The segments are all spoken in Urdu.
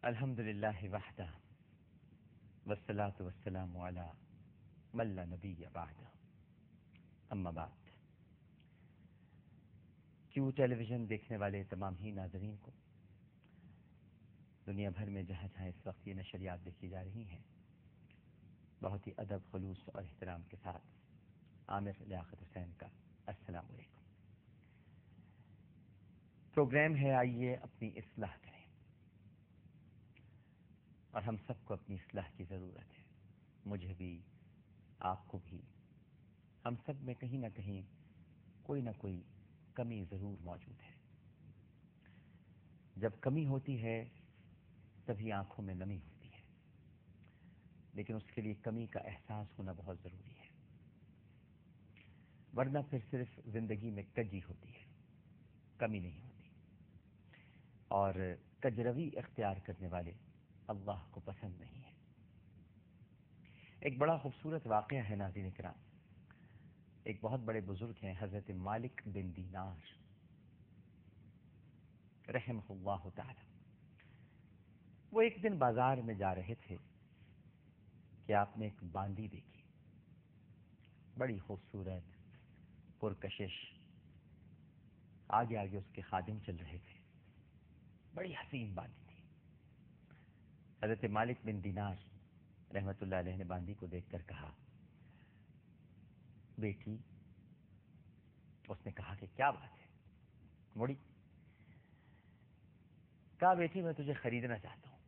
الحمد للہ وحدہ والصلاة والسلام علی من لا نبی بعدہ اما بعد۔ کیو ٹیلی ویژن دیکھنے والے تمام ہی ناظرین کو دنیا بھر میں جہاں جہاں اس وقت یہ نشریات دیکھی جا رہی ہیں، بہت ہی ادب، خلوص اور احترام کے ساتھ عامر لیاقت حسین کا السلام علیکم۔ پروگرام ہے آئیے اپنی اصلاح کریں، اور ہم سب کو اپنی اصلاح کی ضرورت ہے، مجھے بھی، آپ کو بھی۔ ہم سب میں کہیں نہ کہیں کوئی نہ کوئی کمی ضرور موجود ہے۔ جب کمی ہوتی ہے تبھی آنکھوں میں نمی ہوتی ہے، لیکن اس کے لیے کمی کا احساس ہونا بہت ضروری ہے، ورنہ پھر صرف زندگی میں کجی ہوتی ہے، کمی نہیں ہوتی۔ اور کجروی اختیار کرنے والے اللہ کو پسند نہیں ہے۔ ایک بڑا خوبصورت واقعہ ہے ناظرین کرام، ایک بہت بڑے بزرگ ہیں حضرت مالک بن دینار رحمہ اللہ تعالی۔ وہ ایک دن بازار میں جا رہے تھے کہ آپ نے ایک باندی دیکھی، بڑی خوبصورت، پرکشش، آگے آگے اس کے خادم چل رہے تھے، بڑی حسین باندی تھی۔ حضرت مالک بن دینار رحمت اللہ علیہ نے باندی کو دیکھ کر کہا، بیٹی، اس نے کہا کہ کیا بات ہے؟ مڑی کہا، بیٹی میں تجھے خریدنا چاہتا ہوں۔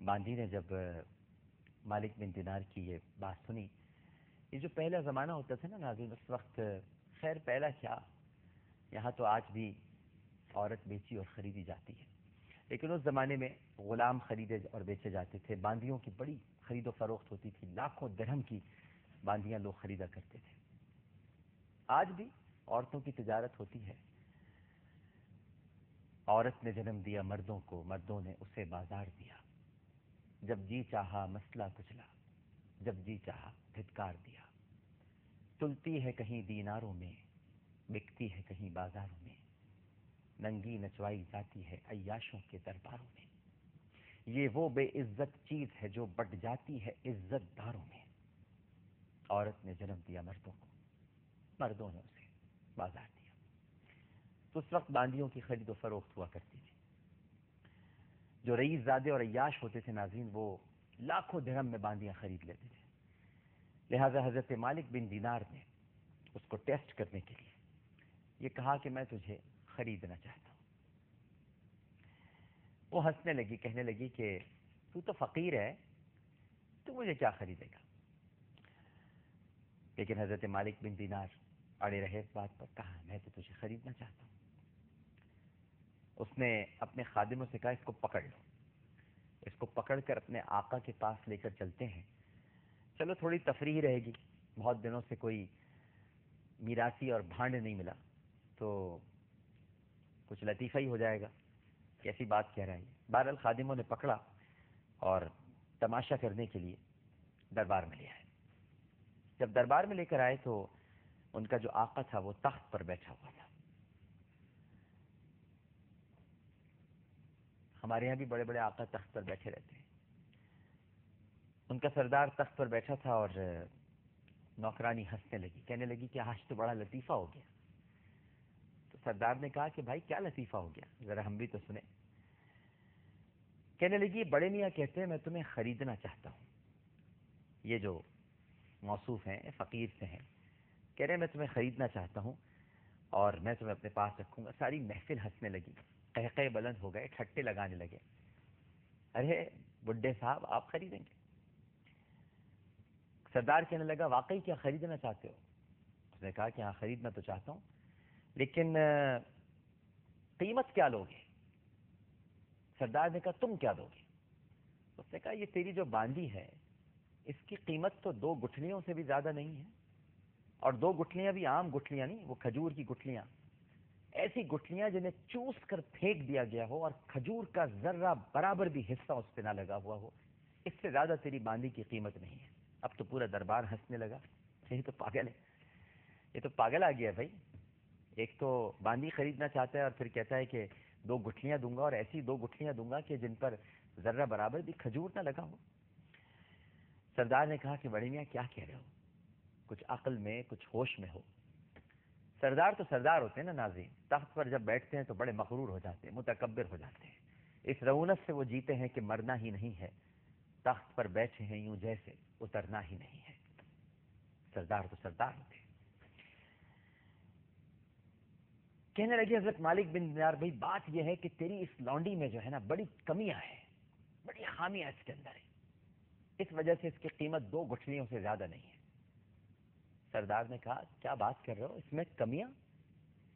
باندی نے جب مالک بن دینار کی یہ بات سنی، یہ جو پہلا زمانہ ہوتا تھا نا ناظرین، اس وقت خیر پہلا کیا، یہاں تو آج بھی عورت بیچی اور خریدی جاتی ہے، لیکن اس زمانے میں غلام خریدے اور بیچے جاتے تھے، باندیوں کی بڑی خرید و فروخت ہوتی تھی، لاکھوں درہم کی باندیاں لوگ خریدا کرتے تھے۔ آج بھی عورتوں کی تجارت ہوتی ہے۔ عورت نے جنم دیا مردوں کو، مردوں نے اسے بازار دیا، جب جی چاہا مسئلہ کچلا، جب جی چاہا دھتکار دیا، تلتی ہے کہیں دیناروں میں، بکتی ہے کہیں بازاروں میں، ننگی نچوائی جاتی ہے عیاشوں کے درباروں میں، یہ وہ بے عزت چیز ہے جو بٹ جاتی ہے عزت داروں میں۔ عورت نے جنم دیا مردوں کو، مردوں نے اسے بازار دیا۔ تو اس وقت باندیوں کی خرید و فروخت ہوا کرتی تھی۔ جو رئیس زادے اور عیاش ہوتے تھے ناظرین، وہ لاکھوں درہم میں باندیاں خرید لیتے تھے۔ لہذا حضرت مالک بن دینار نے اس کو ٹیسٹ کرنے کے لیے یہ کہا کہ میں تجھے خریدنا چاہتا ہوں۔ وہ ہنسنے لگی، کہنے لگی کہ تو تو فقیر ہے، تو مجھے کیا خریدے گا؟ لیکن حضرت مالک بن دینار اڑے رہے اس بات پر، کہا میں تو تجھے خریدنا چاہتا ہوں۔ اس نے اپنے خادموں سے کہا، اس کو پکڑ لو، اس کو پکڑ کر اپنے آقا کے پاس لے کر چلتے ہیں، چلو تھوڑی تفریح رہے گی، بہت دنوں سے کوئی میراثی اور بھانڈ نہیں ملا، تو کچھ لطیفہ ہی ہو جائے گا، کیسی بات کہہ رہا ہے۔ بہرحال خادموں نے پکڑا اور تماشا کرنے کے لیے دربار میں لے آئے۔ جب دربار میں لے کر آئے تو ان کا جو آقا تھا وہ تخت پر بیٹھا ہوا تھا۔ ہمارے یہاں بھی بڑے بڑے آقا تخت پر بیٹھے رہتے ہیں۔ ان کا سردار تخت پر بیٹھا تھا اور نوکرانی ہنسنے لگی، کہنے لگی کہ آج تو بڑا لطیفہ ہو گیا۔ تو سردار نے کہا کہ بھائی کیا لطیفہ ہو گیا، ذرا ہم بھی تو سنیں۔ کہنے لگی، بڑے میاں کہتے ہیں میں تمہیں خریدنا چاہتا ہوں۔ یہ جو موصوف ہیں فقیر سے ہیں، کہہ رہے ہیں میں تمہیں خریدنا چاہتا ہوں اور میں تمہیں اپنے پاس رکھوں گا۔ ساری محفل ہنسنے لگی، قہقہے بلند ہو گئے، ٹھٹے لگانے لگے، ارے بڈھے صاحب آپ خریدیں گے؟ سردار کہنے لگا، واقعی کیا خریدنا چاہتے ہو؟ اس نے کہا کہ ہاں خریدنا تو چاہتا ہوں، لیکن قیمت کیا لوگے؟ سردار نے کہا تم کیا دو گے؟ اس نے کہا یہ تیری جو باندی ہے اس کی قیمت تو 2 گٹھلیوں سے بھی زیادہ نہیں ہے، اور 2 گٹھلیاں بھی عام گٹھلیاں نہیں، وہ کھجور کی گٹھلیاں، ایسی گٹھلیاں جنہیں چوس کر پھینک دیا گیا ہو اور کھجور کا ذرہ برابر بھی حصہ اس پہ نہ لگا ہوا ہو، اس سے زیادہ تیری باندی کی قیمت نہیں ہے۔ اب تو پورا دربار ہنسنے لگا، یہ تو پاگل ہے، یہ تو پاگل آ گیا بھائی، ایک تو باندی خریدنا چاہتا ہے اور پھر کہتا ہے کہ 2 گٹھلیاں دوں گا اور ایسی 2 گٹھلیاں دوں گا کہ جن پر ذرہ برابر بھی کھجور نہ لگا ہو۔ سردار نے کہا کہ بڑے میاں کیا کہہ رہے ہو، کچھ عقل میں، کچھ ہوش میں ہو۔ سردار تو سردار ہوتے ہیں نا ناظرین، تخت پر جب بیٹھتے ہیں تو بڑے مغرور ہو جاتے ہیں، متکبر ہو جاتے ہیں، اس رونق سے وہ جیتے ہیں کہ مرنا ہی نہیں ہے، تخت پر بیٹھے ہیں یوں جیسے اترنا ہی نہیں ہے۔ سردار تو سردار ہوتے ہیں۔ کہنے لگے حضرت مالک بن دینار، بھائی بات یہ ہے کہ تیری اس لونڈی میں جو ہے نا بڑی کمیاں ہیں، بڑی خامیاں اس کے اندر ہیں، اس وجہ سے اس کی قیمت 2 گٹھلیوں سے زیادہ نہیں ہے۔ سردار نے کہا کیا بات کر رہے ہو، اس میں کمیاں؟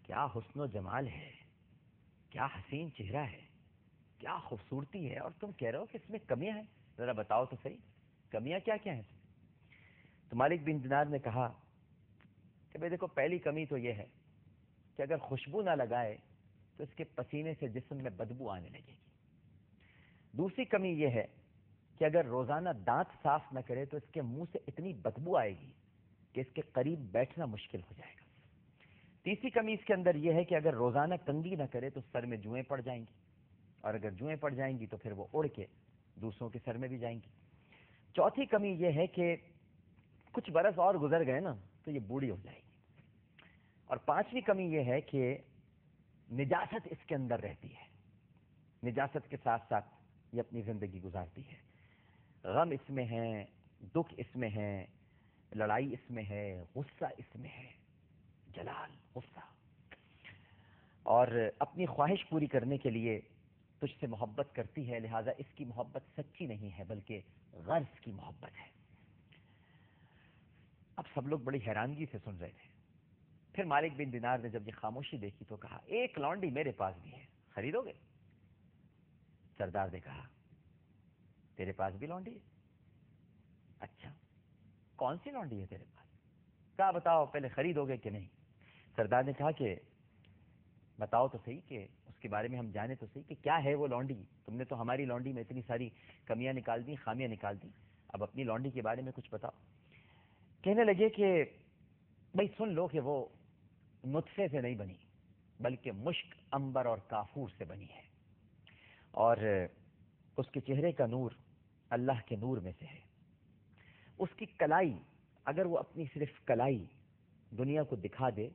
کیا حسن و جمال ہے، کیا حسین چہرہ ہے، کیا خوبصورتی ہے، اور تم کہہ رہے ہو کہ اس میں کمیاں ہیں؟ ذرا بتاؤ تو صحیح، کمیاں کیا کیا ہیں؟ تو مالک بن دینار نے کہا کہ بھئی دیکھو، پہلی کمی تو یہ ہے کہ اگر خوشبو نہ لگائے تو اس کے پسینے سے جسم میں بدبو آنے لگے گی۔ دوسری کمی یہ ہے کہ اگر روزانہ دانت صاف نہ کرے تو اس کے منہ سے اتنی بدبو آئے گی کہ اس کے قریب بیٹھنا مشکل ہو جائے گا۔ تیسری کمی اس کے اندر یہ ہے کہ اگر روزانہ کنگھی نہ کرے تو سر میں جوئیں پڑ جائیں گی، اور اگر جوئیں پڑ جائیں گی تو پھر وہ اڑ کے دوسروں کے سر میں بھی جائیں گی۔ چوتھی کمی یہ ہے کہ کچھ برس اور گزر گئے نا تو یہ بوڑھی ہو جائے گی۔ اور پانچویں کمی یہ ہے کہ نجاست اس کے اندر رہتی ہے، نجاست کے ساتھ ساتھ یہ اپنی زندگی گزارتی ہے۔ غم اس میں ہے، دکھ اس میں ہے، لڑائی اس میں ہے، غصہ اس میں ہے، جلال، غصہ، اور اپنی خواہش پوری کرنے کے لیے تجھ سے محبت کرتی ہے، لہذا اس کی محبت سچی نہیں ہے بلکہ غرض کی محبت ہے۔ اب سب لوگ بڑی حیرانگی سے سن رہے تھے۔ پھر مالک بن دینار نے جب یہ خاموشی دیکھی تو کہا ایک لونڈی میرے پاس بھی ہے، خریدو گے؟ سردار نے کہا تیرے پاس بھی لونڈی ہے؟ اچھا، کون سی لونڈی ہے تیرے پاس؟ کہا بتاؤ پہلے، خریدو گے کہ نہیں؟ سردار نے کہا کہ بتاؤ تو صحیح، کہ اس کے بارے میں ہم جانے تو صحیح کہ کیا ہے وہ لونڈی، تم نے تو ہماری لونڈی میں اتنی ساری کمیاں نکال دی، خامیاں نکال دی، اب اپنی لونڈی کے بارے میں کچھ بتاؤ۔ کہنے لگے کہ بھائی سن لو کہ وہ نطفے سے نہیں بنی بلکہ مشک، عنبر اور کافور سے بنی ہے، اور اس کے چہرے کا نور اللہ کے نور میں سے ہے۔ اس کی کلائی، اگر وہ اپنی صرف کلائی دنیا کو دکھا دے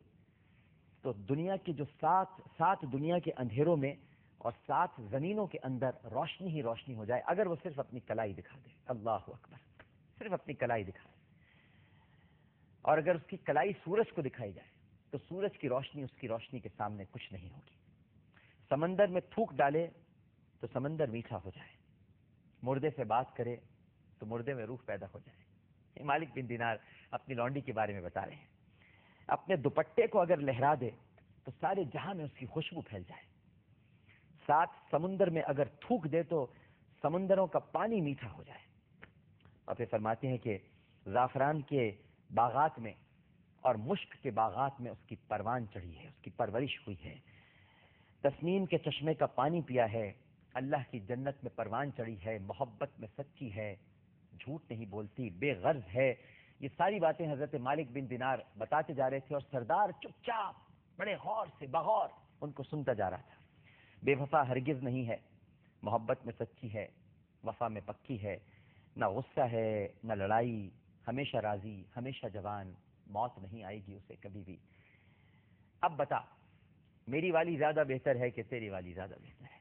تو دنیا کی جو سات دنیا کے اندھیروں میں اور 7 زمینوں کے اندر روشنی ہی روشنی ہو جائے، اگر وہ صرف اپنی کلائی دکھا دے۔ اللہ اکبر، صرف اپنی کلائی دکھا دے۔ اور اگر اس کی کلائی سورج کو دکھائی جائے تو سورج کی روشنی اس کی روشنی کے سامنے کچھ نہیں ہوگی۔ سمندر میں تھوک ڈالے تو سمندر میٹھا ہو جائے، مردے سے بات کرے تو مردے میں روح پیدا ہو جائے۔ یہ مالک بن دینار اپنی لونڈی کے بارے میں بتا رہے ہیں۔ اپنے دوپٹے کو اگر لہرا دے تو سارے جہاں میں اس کی خوشبو پھیل جائے۔ 7 سمندر میں اگر تھوک دے تو سمندروں کا پانی میٹھا ہو جائے۔ اور پھر فرماتے ہیں کہ زعفران کے باغات میں اور مشک کے باغات میں اس کی پروان چڑھی ہے، اس کی پرورش ہوئی ہے۔ تسنیم کے چشمے کا پانی پیا ہے، اللہ کی جنت میں پروان چڑھی ہے، محبت میں سچی ہے، جھوٹ نہیں بولتی، بے غرض ہے۔ یہ ساری باتیں حضرت مالک بن دینار بتاتے جا رہے تھے اور سردار چپ چاپ بڑے غور سے بغور ان کو سنتا جا رہا تھا۔ بے وفا ہرگز نہیں ہے، محبت میں سچی ہے، وفا میں پکی ہے، نہ غصہ ہے نہ لڑائی، ہمیشہ راضی، ہمیشہ جوان، موت نہیں آئے گی اسے کبھی بھی۔ اب بتا، میری والی زیادہ بہتر ہے کہ تیری والی زیادہ بہتر ہے؟